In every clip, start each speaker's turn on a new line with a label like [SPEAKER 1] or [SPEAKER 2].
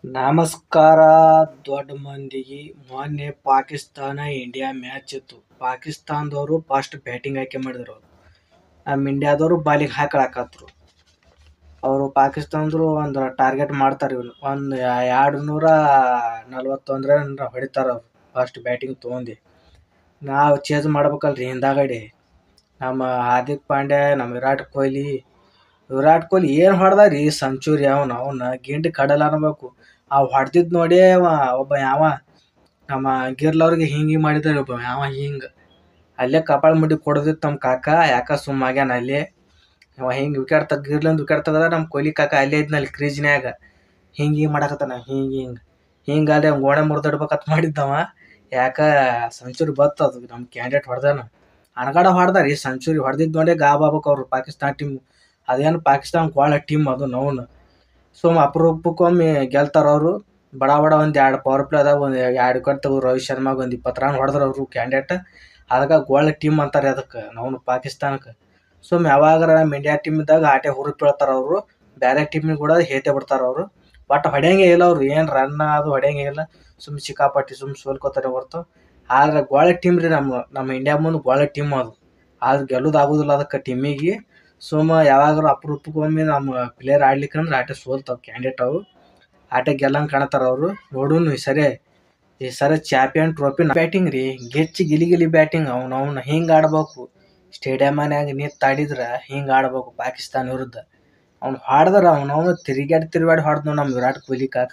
[SPEAKER 1] ನಮಸ್ಕಾರ ದೊಡ್ಡ ಮಂದಿಗೆ. ಮೊನ್ನೆ ಪಾಕಿಸ್ತಾನ ಇಂಡಿಯಾ ಮ್ಯಾಚ್ ಇತ್ತು. ಪಾಕಿಸ್ತಾನದವರು ಫಸ್ಟ್ ಬ್ಯಾಟಿಂಗ್ ಆಯ್ಕೆ ಮಾಡಿದ್ರು. ನಮ್ಮ ಇಂಡಿಯಾದವರು ಬಾಲಿಂಗ್ ಹಾಕಳಕತ್ರು. ಅವರು ಪಾಕಿಸ್ತಾನದವರು ಒಂದು ಟಾರ್ಗೆಟ್ ಮಾಡ್ತಾರೆ. ಇವನು ಒಂದು 241 ರನ್ ಹೊಡಿತಾರೆ ಅವ್ರು ಫಸ್ಟ್ ಬ್ಯಾಟಿಂಗ್ ತೊಗೊಂಡು. ನಾವು ಚೇಸ್ ಮಾಡ್ಬೇಕಲ್ರಿ ಹಿಂದಾಗಡೆ. ನಮ್ಮ ಹಾರ್ದಿಕ್ ಪಾಂಡ್ಯ, ನಮ್ಮ ವಿರಾಟ್ ಕೊಹ್ಲಿ ಏನು ಹೊಡೆದಾರಿ ಸೆಂಚುರಿ. ಅವನ ಗಿಂಡಿ ಕಡಲ ಅನ್ಬೇಕು. ಹೊಡೆದಿದ್ದು ನೋಡಿ ಒಬ್ಬ ನಮ್ಮ ಗಿರ್ಲವ್ರಿಗೆ ಹಿಂಗೆ ಮಾಡಿದಾರೆ. ಒಬ್ಬ ಹಿಂಗೆ ಅಲ್ಲೇ ಕಪಾಳ ಮುಡಿ ಕೊಡೋದಿತ್ತು ನಮ್ಮ ಕಾಕ. ಯಾಕ ಸುಮ್ಮಾಗ್ಯಾನ ಅಲ್ಲೇ. ಹಿಂಗೆ ಗಿರ್ಲಿಂದ ವಿಕೆಟ್ ತೆಗದ ನಮ್ಮ ಕೊಹ್ಲಿ ಕಾಕ ಅಲ್ಲೇ ಇದ್ನಲ್ಲಿ ಕ್ರೀಜ್ನ್ಯಾಗ ಹಿಂಗೆ ಮಾಡಕತ್ತಾನ. ಹಿಂಗಾದ್ರೆ ಗೋಡೆ ಮುರಿದಿಡ್ಬೇಕಂತ ಮಾಡಿದ್ದವ. ಯಾಕ ಸೆಂಚುರಿ ಬರ್ತದು ನಮ್ಮ ಕ್ಯಾಂಡಿಡೇಟ್ ಹೊಡೆದಾನ. ಅನಗಡ ಹೊಡೆದಾರಿ ಸೆಂಚುರಿ. ಹೊಡೆದಿದ್ದು ನೋಡಿ ಗಾಬಾಗ್ಬೇಕು ಅವ್ರು ಪಾಕಿಸ್ತಾನ ಟೀಮ್. ಅದೇನು ಪಾಕಿಸ್ತಾನ ಭಾಳ ಟೀಮ್ ಅದು ನೋವು. ಅಪರೂಪಕ್ಕೊಮ್ಮೆ ಗೆಲ್ತಾರ ಅವರು. ಬಡ ಒಂದು 2 ಪವರ್ ಪ್ಲೇ ಅದಾಗ ಒಂದು 2 ವಿಕೆಟ್ ತೆಗೆದು ರೋಹಿತ್ ಶರ್ಮಾಗೆ ಒಂದು 20 ರನ್ ಹೊಡೆದ್ರು ಅವರು ಕ್ಯಾಂಡಿಡೇಟ್. ಅದಕ್ಕೆ ಗೋಲ್ಡ್ ಟೀಮ್ ಅಂತಾರೆ ಅದಕ್ಕೆ ನಾವು ಪಾಕಿಸ್ತಾನಕ್ಕೆ. ಯಾವಾಗಾರ ನಮ್ಮ ಇಂಡಿಯಾ ಟೀಮ್ ಇದ್ದಾಗ ಆಟೆ ಹುರುಪ್ ಹೇಳ್ತಾರೆ ಅವರು. ಬೇರೆ ಟೀಮಿಗೆ ಕೂಡ ಹೇತೆ ಬಿಡ್ತಾರೆ ಅವರು. ಬಟ್ ಹೊಡೆಯಂಗೆ ಇಲ್ಲ ಅವರು. ಏನು ರನ್ ಅದು ಹೊಡೆಯಂಗೆ ಇಲ್ಲ. ಸಿಕ್ಕಾಪಟ್ಟಿ ಸೋಲ್ಕೋತಾರೆ ಹೊರ್ತು. ಆದ್ರೆ ಗೋಲ್ಡ್ ಟೀಮ್ ರೀ ನಮ್ಮ ಇಂಡಿಯಾ ಮುಂದೆ ಗೋಲ್ಡ್ ಟೀಮ್ ಅದು. ಆದ್ರೆ ಗೆಲ್ಲೋದಾಗೋದಿಲ್ಲ ಅದಕ್ಕೆ ಟೀಮಿಗೆ. ಯಾವಾಗಾರ ಅಪರೂಪಕ್ಕೊಮ್ಮೆ ನಮ್ಮ ಪ್ಲೇಯರ್ ಆಡ್ಲಿಕ್ಕಂದ್ರೆ ಆಟೆ ಸೋಲ್ತಾವೆ ಕ್ಯಾಂಡಿಡೇಟ್ ಅವು. ಆಟ ಗೆಲ್ಲಂಗೆ ಕಾಣ್ತಾರೆ ಅವರು. ನೋಡೋಣ ಈ ಸರಿ ಚಾಂಪಿಯನ್ ಟ್ರೋಫಿ ಬ್ಯಾಟಿಂಗ್ ರೀ. ಗೆಚ್ಚಿ ಗಿಲಿ ಬ್ಯಾಟಿಂಗ್. ಅವ್ನು ಹಿಂಗೆ ಆಡ್ಬೇಕು. ಸ್ಟೇಡಿಯಮ್ನ್ಯಾಗ ನಿಂತಾಡಿದ್ರೆ ಹಿಂಗೆ ಆಡ್ಬೇಕು ಪಾಕಿಸ್ತಾನ ವಿರುದ್ಧ. ಅವ್ನು ಹಾಡ್ದಾರ ಅವನು ತಿರುಗಾಡಿ ಹೊಡೆದ್ ನಮ್ಮ ವಿರಾಟ್ ಕೊಹ್ಲಿ ಕಾಕ.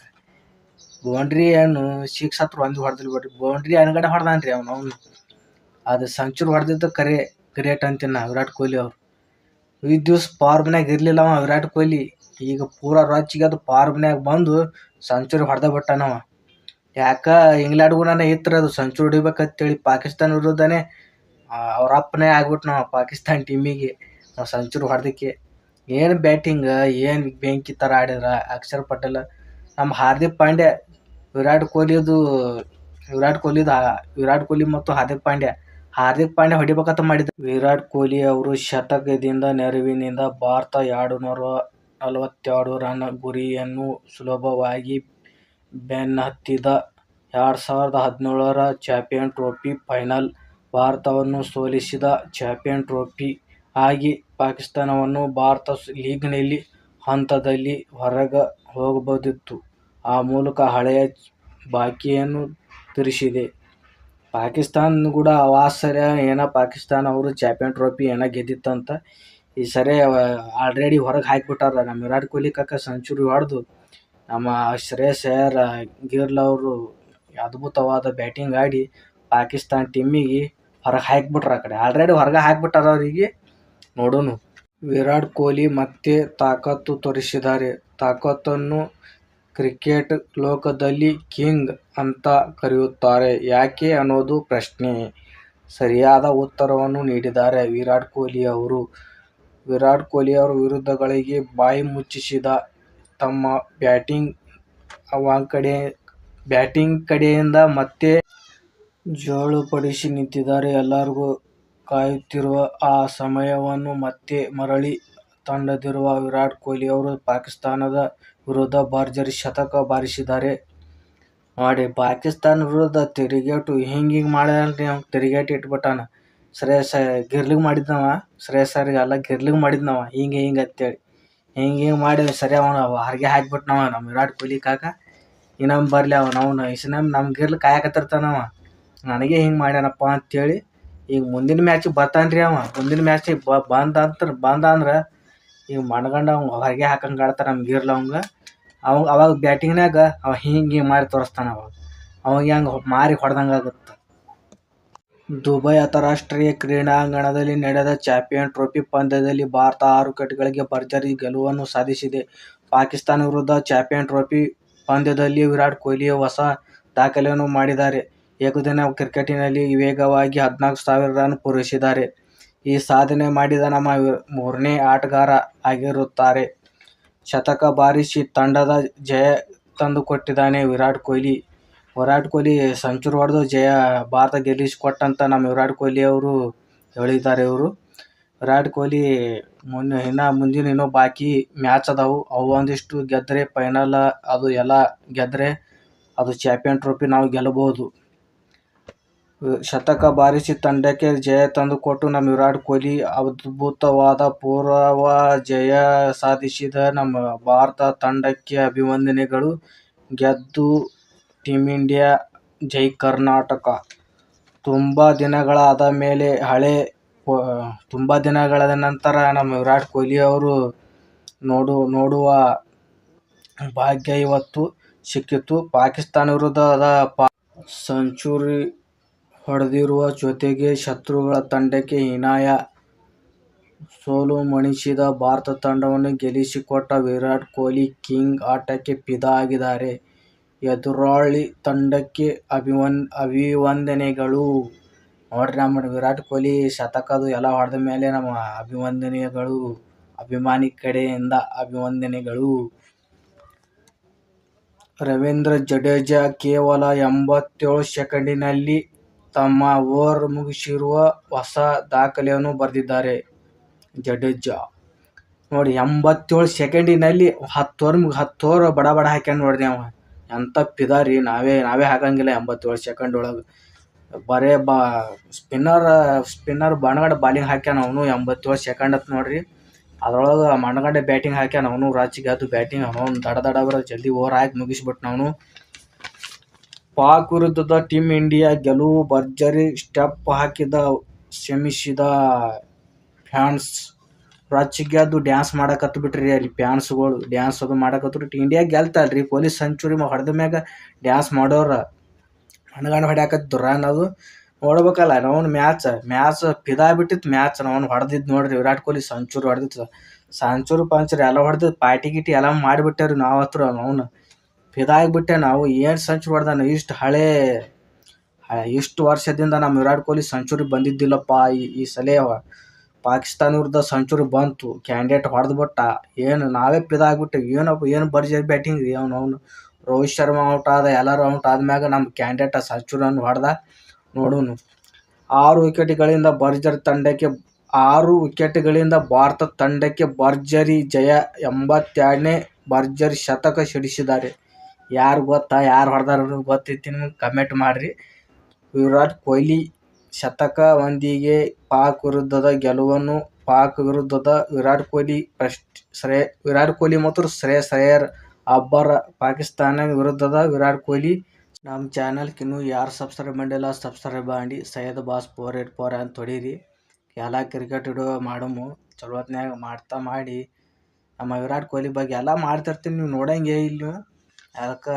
[SPEAKER 1] ಬೌಂಡ್ರಿ ಏನು 6 ಹತ್ರ ಒಂದು ಹೊಡೆದಿಲ್ಲ ಬಿಡ್ರಿ. ಬೌಂಡ್ರಿ ಅನ್ಗಡೆ ಹೊಡೆದಾನ್ರಿ ಅವನು. ಅದು ಸೆಂಚುರಿ ಹೊಡೆದಿದ್ದು ಗ್ರೇಟ್ ಅಂತೀನಿ ನಾ ವಿರಾಟ್ ಕೊಹ್ಲಿ ಅವ್ರು. ಈ ದಿವ್ಸ ಫಾರ್ಮ್ನಾಗ ಇರ್ಲಿಲ್ಲ ವಿರಾಟ್ ಕೊಹ್ಲಿ. ಈಗ ಪೂರಾ ರೊಚ್ಚಿಗೆ ಅದು ಫಾರ್ಮ್ನಾಗ ಬಂದು ಸೆಂಚುರಿ ಹೊಡೆದ ಬಿಟ್ಟಾನವ. ಯಾಕ ಇಂಗ್ಲೆಂಡ್ಗೂ ಇತ್ರ ಅದು ಸೆಂಚುರಿ ಹೊಡಿಬೇಕಂತೇಳಿ ಪಾಕಿಸ್ತಾನ ವಿರುದ್ಧನೇ ಅವ್ರ ಅಪ್ಪನೇ ಆಗ್ಬಿಟ್ಟು ನಾವು ಪಾಕಿಸ್ತಾನ ಟೀಮಿಗೆ ಸೆಂಚುರಿ ಹೊಡೆದಕ್ಕೆ. ಏನು ಬ್ಯಾಟಿಂಗ್, ಏನು ಬೆಂಕಿ ಥರ ಆಡಿದ್ರ ಅಕ್ಷರ್ ಪಟೇಲ್. ನಮ್ಮ ಹಾರ್ದಿಕ್ ಪಾಂಡ್ಯ ವಿರಾಟ್ ಕೊಹ್ಲಿ ಮತ್ತು ಹಾರ್ದಿಕ್ ಪಾಂಡ್ಯ ಹೊಡಿಬೇಕಂತ ಮಾಡಿದ್ರು. ವಿರಾಟ್ ಕೊಹ್ಲಿ ಅವರು ಶತಕದಿಂದ ನೆರವಿನಿಂದ ಭಾರತ 242 ರನ್ ಗುರಿಯನ್ನು ಸುಲಭವಾಗಿ ಬೆನ್ನಹತ್ತಿದ 2017ರ ಚಾಂಪಿಯನ್ ಟ್ರೋಫಿ ಫೈನಲ್ ಭಾರತವನ್ನು ಸೋಲಿಸಿದ ಚಾಂಪಿಯನ್ ಟ್ರೋಫಿ ಆಗಿ ಪಾಕಿಸ್ತಾನವನ್ನು ಭಾರತ ಲೀಗ್ನಲ್ಲಿ ಹಂತದಲ್ಲಿ ಹೊರಗೆ ಹೋಗಬಹುದಿತ್ತು. ಆ ಮೂಲಕ ಹಳೆಯ ಬಾಕಿಯನ್ನು ತೀರಿಸಿದೆ. ಪಾಕಿಸ್ತಾನ ಕೂಡ ಸರಿ ಪಾಕಿಸ್ತಾನ ಅವರು ಚಾಂಪಿಯನ್ ಟ್ರೋಫಿ ಗೆದ್ದಿತ್ತಂತ. ಈ ಸರಿ ಆಲ್ರೆಡಿ ಹೊರಗೆ ಹಾಕಿಬಿಟ್ಟಾರ. ನಮ್ಮ ವಿರಾಟ್ ಕೊಹ್ಲಿ ಕಾಕ ಸೆಂಚುರಿ ಹೊಡೆದು ನಮ್ಮ ಶ್ರೇಯಸ್ ಅಯ್ಯರ್ ಗಿರ್ಲ್ ಅವರು ಅದ್ಭುತವಾದ ಬ್ಯಾಟಿಂಗ್ ಆಡಿ ಪಾಕಿಸ್ತಾನ ಟೀಮಿಗೆ ಹೊರಗೆ ಹಾಕಿಬಿಟ್ರ. ಆ ಕಡೆ ಆಲ್ರೆಡಿ ಹೊರಗೆ ಹಾಕಿಬಿಟ್ಟಾರ ಅವರಿಗೆ. ನೋಡೋಣ. ವಿರಾಟ್ ಕೊಹ್ಲಿ ಮತ್ತೆ ತಾಕತ್ತು ತೋರಿಸಿದ್ದಾರೆ. ತಾಕತ್ತನ್ನು ಕ್ರಿಕೆಟ್ ಲೋಕದಲ್ಲಿ ಕಿಂಗ್ ಅಂತ ಕರೆಯುತ್ತಾರೆ. ಯಾಕೆ ಅನ್ನೋದು ಪ್ರಶ್ನೆ. ಸರಿಯಾದ ಉತ್ತರವನ್ನು ನೀಡಿದ್ದಾರೆ ವಿರಾಟ್ ಕೊಹ್ಲಿ ಅವರು. ವಿರಾಟ್ ಕೊಹ್ಲಿ ಅವರ ವಿರುದ್ಧಗಳಿಗೆ ಬಾಯಿ ಮುಚ್ಚಿಸಿದ ತಮ್ಮ ಬ್ಯಾಟಿಂಗ್ ಕಡೆಯಿಂದ ಮತ್ತೆ ಜೋಳುಪಡಿಸಿ ನಿಂತಿದ್ದಾರೆ. ಎಲ್ಲರಿಗೂ ಕಾಯುತ್ತಿರುವ ಆ ಸಮಯವನ್ನು ಮತ್ತೆ ಮರಳಿ ತಂದಿರುವ ವಿರಾಟ್ ಕೊಹ್ಲಿ ಅವರು ಪಾಕಿಸ್ತಾನದ ವಿರುದ್ಧ ಭರ್ಜರಿ ಶತಕ ಬಾರಿಸಿದ್ದಾರೆ. ನೋಡಿ, ಪಾಕಿಸ್ತಾನ ವಿರುದ್ಧ ತಿರುಗೇಟು ಹಿಂಗೆ ಮಾಡ್ಯಾನ್ರಿ. ಅವ್ನು ತಿರುಗೇಟು ಇಟ್ಬಿಟ್ಟಾನ. ಗಿರ್ಲಿಗೆ ಮಾಡಿದ್ನವ. ಶ್ರೇಯಸ್ ಅಯ್ಯರ್ಗೆ ಗಿರ್ಲಿಗೆ ಮಾಡಿದ್ನವ ಹಿಂಗೆ ಅಂತೇಳಿ. ಹಿಂಗೆ ಮಾಡಿ ಸರಿ ಅವನು ಹೊರಗೆ ಹಾಕಿಬಿಟ್ನವ ನಮ್ಮ ವಿರಾಟ್ ಕೊಹ್ಲಿ ಕಾಕ. ಇನ್ನೊಮ್ಮೆ ಬರಲಿ ಅವನು ಇಸ್ನಮ್ ನಮ್ಮ ಗಿರ್ಲಿ ಕಾಯಕತ್ತಿರ್ತಾನವ. ನನಗೆ ಹಿಂಗೆ ಮಾಡ್ಯಾನಪ್ಪ ಅಂತೇಳಿ. ಈಗ ಮುಂದಿನ ಮ್ಯಾಚಿಗೆ ಬರ್ತಾನ್ರಿ ಅವ. ಮುಂದಿನ ಮ್ಯಾಚಿಗೆ ಬಂದ ಅಂದ್ರೆ ಈಗ ಮಣ್ಗಂಡು ಅವ್ನು ಹೊರಗೆ ಹಾಕಂಗೆ ಆಡ್ತಾನೆ ನಮ್ಮ ಗಿರ್ಲ್ ಅವಾಗ ಬ್ಯಾಟಿಂಗ್ನಾಗ ಹಿಂಗೆ ಮಾರಿ ತೋರಿಸ್ತಾನ. ಅವಾಗ ಹೆಂಗೆ ಮಾರಿ ಹೊಡೆದಂಗೆ ಆಗುತ್ತೆ. ದುಬೈ ಅಂತಾರಾಷ್ಟ್ರೀಯ ಕ್ರೀಡಾಂಗಣದಲ್ಲಿ ನಡೆದ ಚಾಂಪಿಯನ್ ಟ್ರೋಫಿ ಪಂದ್ಯದಲ್ಲಿ ಭಾರತ 6 ವಿಕೆಟ್ಗಳಿಗೆ ಭರ್ಜರಿ ಗೆಲುವನ್ನು ಸಾಧಿಸಿದೆ. ಪಾಕಿಸ್ತಾನ ವಿರುದ್ಧ ಚಾಂಪಿಯನ್ ಟ್ರೋಫಿ ಪಂದ್ಯದಲ್ಲಿ ವಿರಾಟ್ ಕೊಹ್ಲಿ ಹೊಸ ದಾಖಲೆಯನ್ನು ಮಾಡಿದ್ದಾರೆ. ಏಕದಿನ ಕ್ರಿಕೆಟ್ನಲ್ಲಿ ವೇಗವಾಗಿ 14,000 ರನ್ ಪೂರೈಸಿದ್ದಾರೆ. ಈ ಸಾಧನೆ ಮಾಡಿದ ನಮ್ಮ 3ನೇ ಆಟಗಾರ ಆಗಿರುತ್ತಾರೆ. ಶತಕ ಬಾರಿಸಿ ತಂಡದ ಜಯ ತಂದುಕೊಟ್ಟಿದ್ದಾನೆ ವಿರಾಟ್ ಕೊಹ್ಲಿ ಸೆಂಚುರಿ ಹೊಡೆದು ಭಾರತ ಗೆಲ್ಲಿಸಿಕೊಟ್ಟಂತ ನಮ್ಮ ವಿರಾಟ್ ಕೊಹ್ಲಿ ಅವರು ಹೇಳಿದ್ದಾರೆ. ವಿರಾಟ್ ಕೊಹ್ಲಿ ಮುಂದಿನ ಇನ್ನೂ ಬಾಕಿ ಮ್ಯಾಚ್ ಅದಾವು. ಅವು ಒಂದಿಷ್ಟು ಗೆದ್ದರೆ ಫೈನಲ್ ಅದು ಎಲ್ಲ ಗೆದ್ದರೆ ಅದು ಚಾಂಪಿಯನ್ ಟ್ರೋಫಿ ನಾವು ಗೆಲ್ಲಬಹುದು. ಶತಕ ಬಾರಿಸಿ ತಂಡಕ್ಕೆ ಜಯ ತಂದುಕೊಟ್ಟು ನಮ್ಮ ವಿರಾಟ್ ಕೊಹ್ಲಿ ಅದ್ಭುತವಾದ ಪೂರ್ವ ಜಯ ಸಾಧಿಸಿದ ನಮ್ಮ ಭಾರತ ತಂಡಕ್ಕೆ ಅಭಿನಂದನೆಗಳು. ಗೆದ್ದು ಟೀಮ್ ಇಂಡಿಯಾ ಜೈ ಕರ್ನಾಟಕ. ತುಂಬ ದಿನಗಳ ನಂತರ ನಮ್ಮ ವಿರಾಟ್ ಕೊಹ್ಲಿ ಅವರು ನೋಡುವ ಭಾಗ್ಯ ಇವತ್ತು ಸಿಕ್ಕಿತು. ಪಾಕಿಸ್ತಾನ ವಿರುದ್ಧದ ಸೆಂಚುರಿ ಹೊಡೆದಿರುವ ಜೊತೆಗೆ ಶತ್ರುಗಳ ತಂಡಕ್ಕೆ ಹೀನಾಯ ಸೋಲುಣಿಸಿದ ಭಾರತ ತಂಡವನ್ನು ಗೆಲ್ಲಿಸಿಕೊಟ್ಟ ವಿರಾಟ್ ಕೊಹ್ಲಿ ಕಿಂಗ್ ಆಟಕ್ಕೆ ಫಿದಾ ಆಗಿದ್ದಾರೆ. ಎದುರಾಳಿ ತಂಡಕ್ಕೆ ಅಭಿನಂದನೆಗಳು. ನೋಡ್ರಿ, ನಮ್ಮ ವಿರಾಟ್ ಕೊಹ್ಲಿ ಶತಕದು ಎಲ್ಲ ಹೊಡೆದ ಮೇಲೆ ನಮ್ಮ ಅಭಿನಂದನೆಗಳು, ಅಭಿಮಾನಿ ಕಡೆಯಿಂದ ಅಭಿನಂದನೆಗಳು. ರವೀಂದ್ರ ಜಡೇಜಾ ಕೇವಲ 87 ಸೆಕೆಂಡಿನಲ್ಲಿ ತಮ್ಮ ಓವರ್ ಮುಗಿಸಿರುವ ಹೊಸ ದಾಖಲೆಯನ್ನು ಬರೆದಿದ್ದಾರೆ. ಜಡೇಜಾ ನೋಡಿ, 87 ಸೆಕೆಂಡಿನಲ್ಲಿ 10 ಓವರ್ ಬಡ ಹಾಕ್ಯಾನ ನೋಡ್ರಿ ಅವ. ಎಂಥ ಫಿದಾ ರೀ. ನಾವೇ ಹಾಕಂಗಿಲ್ಲ 87 ಸೆಕೆಂಡ್ ಒಳಗೆ. ಬರೇ ಸ್ಪಿನ್ನರ್ ಮನಗಂಡ ಬಾಲಿಂಗ್ ಹಾಕ್ಯಾನ ಅವನು 87 ಸೆಕೆಂಡ್ ಅಂತ ನೋಡ್ರಿ. ಅದ್ರೊಳಗೆ ಮನಗಂಡ ಬ್ಯಾಟಿಂಗ್ ಹಾಕ್ಯಾನ ಅವನು. ರಾಚಿಗೆ ಅದು ಬ್ಯಾಟಿಂಗ್ ಅವನು ದಡ ಜಲ್ದಿ ಓವರ್ ಹಾಕಿ ಮುಗಿಸ್ಬಿಟ್ನ ಅವನು. ಪಾಕ್ ವಿರುದ್ಧದ ಟೀಮ್ ಇಂಡಿಯಾ ಗೆಲುವು ಭರ್ಜರಿ ಸ್ಟೆಪ್ ಹಾಕಿದ ಶ್ರಮಿಸಿದ ಫ್ಯಾನ್ಸ್ ರಾಚಿಗೆ ಅದು ಡ್ಯಾನ್ಸ್ ಮಾಡಕತ್ಬಿಟ್ರಿ. ಅಲ್ಲಿ ಫ್ಯಾನ್ಸ್ಗಳು ಡ್ಯಾನ್ಸ್ ಅದು ಮಾಡಕತ್ರು. ಇಂಡಿಯಾ ಗೆಲ್ತಲ್ರಿ. ಕೊಹ್ಲಿ ಸೆಂಚುರಿ ಹೊಡೆದ ಮ್ಯಾಗ ಡ್ಯಾನ್ಸ್ ಮಾಡೋರ ಮನಗಂಡ ಹೊಡ್ಯಾಕತ್ತಿದ್ರು. ಅದು ನೋಡ್ಬೇಕಲ್ಲ ನಾವು. ಮ್ಯಾಚ್ ಫಿದಾ ಬಿಟ್ಟಿತ್ತು. ಮ್ಯಾಚ್ ನಾವು ಹೊಡೆದಿದ್ದು ನೋಡ್ರಿ. ವಿರಾಟ್ ಕೊಹ್ಲಿ ಸೆಂಚುರಿ ಹೊಡೆದಿತ್ತು. ಸೆಂಚುರಿ ಎಲ್ಲ ಹೊಡೆದು ಪಾರ್ಟಿ ಗಿಟಿ ಎಲ್ಲ ಮಾಡಿಬಿಟ್ಟೇವ್ರಿ. ನಾವು ಹತ್ರ ಅವನು ಫಿದಾ ಆಗಿಬಿಟ್ಟೆ. ನಾವು ಏನು ಸೆಂಚುರಿ ಹೊಡೆದಾನ. ಇಷ್ಟು ವರ್ಷದಿಂದ ನಮ್ಮ ವಿರಾಟ್ ಕೊಹ್ಲಿ ಸೆಂಚುರಿ ಬಂದಿದ್ದಿಲ್ಲಪ್ಪ. ಈ ಸಲ ಪಾಕಿಸ್ತಾನ ವಿರುದ್ಧ ಸೆಂಚುರಿ ಬಂತು. ಕ್ಯಾಂಡಿಡೇಟ್ ಹೊಡೆದ್ಬಿಟ್ಟ. ನಾವೇ ಫಿದಾ ಆಗಿಬಿಟ್ಟೆ. ಏನು ಭರ್ಜರಿ ಬ್ಯಾಟಿಂಗ್ ರೀ ಅವನು. ರೋಹಿತ್ ಶರ್ಮಾ ಔಟ್ ಆದ, ಎಲ್ಲರೂ ಔಟ್ ಆದ್ಮ್ಯಾಗ ನಮ್ಮ ಕ್ಯಾಂಡಿಡೇಟ್ ಸೆಂಚುರಿಯನ್ನು ಹೊಡೆದ. ನೋಡೋನು 6 ವಿಕೆಟ್ಗಳಿಂದ ಭಾರತ ತಂಡಕ್ಕೆ ಭರ್ಜರಿ ಜಯ. 82ನೇ ಭರ್ಜರಿ ಶತಕ ಸಿಡಿಸಿದ್ದಾರೆ. ಯಾರು ಹೊಡೆದಾರ ಗೊತ್ತೈತಿ ನಿಮಗೆ? ಕಮೆಂಟ್ ಮಾಡ್ರಿ. ವಿರಾಟ್ ಕೊಹ್ಲಿ ಶತಕ ಒಂದಿಗೆ ಪಾಕ್ ವಿರುದ್ಧದ ಗೆಲುವನ್ನು ವಿರಾಟ್ ಕೊಹ್ಲಿ ಮತ್ತು ಶ್ರೇಯಸ್ ಅಯ್ಯರ್ ಅಬ್ಬರ. ಪಾಕಿಸ್ತಾನ ವಿರುದ್ಧದ ವಿರಾಟ್ ಕೊಹ್ಲಿ. ನಮ್ಮ ಚಾನಲ್ಗೆ ಇನ್ನೂ ಯಾರು ಸಬ್ಸ್ಕ್ರೈಬ್ ಮಾಡಿಲ್ಲ ಸಬ್ಸ್ಕ್ರೈಬ್ ಮಾಡಿ. ಸೈಯದ್ ಬಾಸ್ 484 ಅಂತ ಹೊಡೀರಿ. ಎಲ್ಲ ಕ್ರಿಕೆಟ್ ವಿಡಿಯೋ ಮಾಡಮು ಚಲೋ ಹೊತ್ನ್ಯಾಗ ಮಾಡಿ. ನಮ್ಮ ವಿರಾಟ್ ಕೊಹ್ಲಿ ಬಗ್ಗೆ ಎಲ್ಲ ಮಾಡ್ತಿರ್ತೀನಿ. ನೀವು ನೋಡಂಗೇ ಇಲ್ಲ ನೀವು. ಅದಕ್ಕೆ